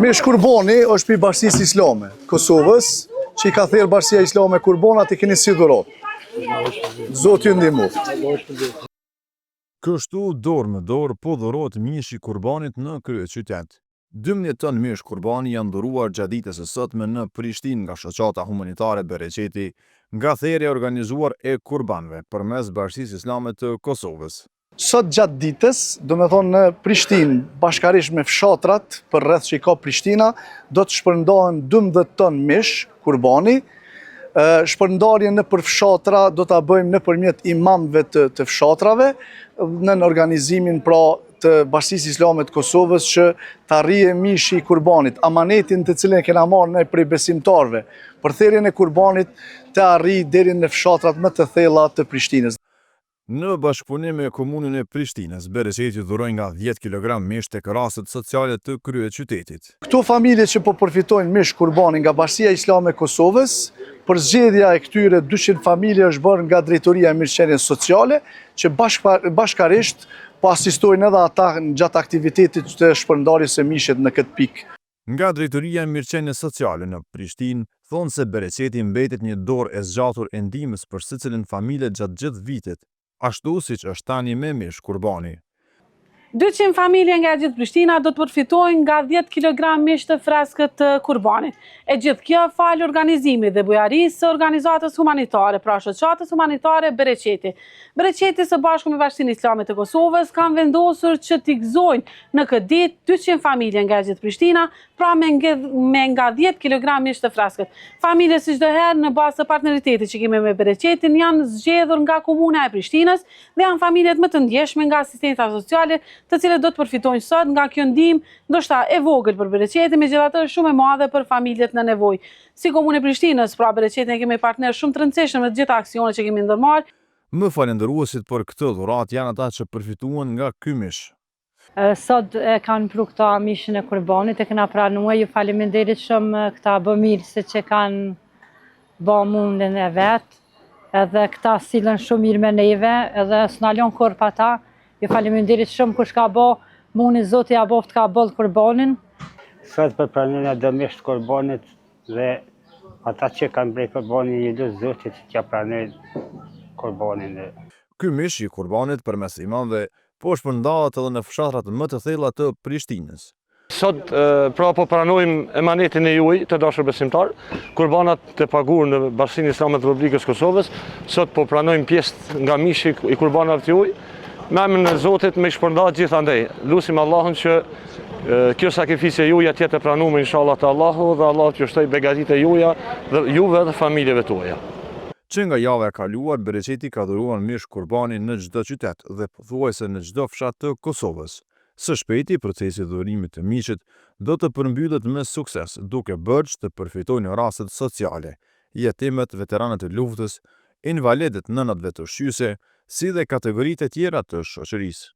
Mish Kurbani është për Bashkisë Islame Kosovës, që i ka thirrë Bashkia Islame Kurbanat i keni si dhurat. Zoti ju ndihmoft. Kështu dorë me dorë po dhurohet mishi i Kurbanit në kryeqytet. 12 ton mish Kurbani janë dhuruar gjatë ditës së sotme në Prishtinë nga shoqata humanitare Bereqeti, nga thirrja e organizuar e kurbanëve përmes Bashkisë Islame të Kosovës. Sot gjatë ditës, do me thonë në Prishtinë, bashkarisht me fshatrat për rreth që i ka Prishtina, do të shpërndahen 12 ton mish Kurbani. Shpërndarjen në për fshatra do ta bëjmë nëpërmjet imamëve të fshatrave, në organizimin pra të Bashkisë Islame të Kosovës që të arrije mishi i Kurbanit, amanetin të cilën e kena marrë ne prej besimtarve, për thirrjen e Kurbanit të arrijë deri në fshatrat më të thella të Prishtinës. Në bashkëpunim me komunën e Prishtinës, Bereqeti dhuroi nga 10 kg mish tek rastet sociale të kryeqytetit. Këto familje që po përfitojnë mish Kurbani nga Bashkia Islame e Kosovës, për zgjedhja e këtyre 200 familje është bërë nga Drejtoria e Mirëqenies Sociale, që bashkarisht po asistojnë edhe ata gjatë aktivitetit të shpërndarjes së mishit në këtë pikë. Nga Drejtoria e Mirëqenies Sociale në Prishtinë thonë se Bereqeti mbetet një dorë e zgjatur e ndihmës për secilin familje gjatë gjithë vitit, ashtu siç është tani me mish Kurbani. 200 familje nga gjithë Prishtina do të përfitojnë nga 10 kg mish të freskët të Kurbanit. E gjithë kjo falë organizimit dhe bujarisë së organizatës humanitare, pra shoqatës humanitare Bereqeti. Bereqeti së bashku me Bashkinë Islame të Kosovës kanë vendosur që t'i gëzojnë në këtë ditë 200 familje nga gjithë Prishtina, pra me nga 10 kg mish të freskët. Familje si çdo herë në bazë të partneritetit që kemi me Bereqetin janë zgjedhur nga komuna e Prishtinës dhe janë familjet më të ndjeshme nga asistenca sociale, të cilët do të përfitojnë sot nga kjo ndihmë, ndoshta e vogël për Bereqetin, megjithatë shumë e madhe për familjet në nevojë. Si Komunë e Prishtinës, pra Bereqetin kemi partner shumë të rëndësishëm në të gjitha aksionet që kemi ndërmarrë. Më falendëruesit për këtë dhuratë janë ata që përfituan nga ky mish. Sot e kanë pru këta mishin e Kurbanit, e kena pranuar, ju faleminderit shumë këta bëmirëse që kanë bë mundin e vetë, edhe këta sillen shumë mirë me neve, edhe s'na lën kurrë pa ta. Ju faleminderit shumë kush ka bë mundin, Zoti ja boft ka boll Kurbanin. Sot për pranimën e dëmisht të Kurbanit dhe ata që kanë bërë Kurbanin, ju lutë Zotit që t'ja pranojnë Kurbanin. Ky mish i Kurbanit përmes imamëve po shpërndahet edhe në fshatrat më të thella të Prishtinës. Sot pra po pranojmë emanetin e juaj të dashur besimtar, kurbanat të paguar në Bashkinë Islame të Republikës Kosovës. Sot po pranojmë pjesë nga mishi i kurbanave të juaj. Me emrin e Zotit me shpërndat gjithandej. Lutim Allahun që kjo sakrificë juaja të jetë e pranuar inshallah te Allahu dhe Allah t'ju shtoj begatitë juaja dhe juve dhe familjeve tuaja. Që nga java e kaluar, Bereqeti ka dhuruar mish Kurbani në çdo qytet dhe pothuajse në çdo fshat të Kosovës. Së shpejti, procesi i dhurimit të mishit do të përmbyllet me sukses, duke bërë që të përfitojnë rastet sociale, jetimet, veteranët e luftës, invalidët, nënat vetëushqyese, si dhe kategoritë e tjera të shoqërisë.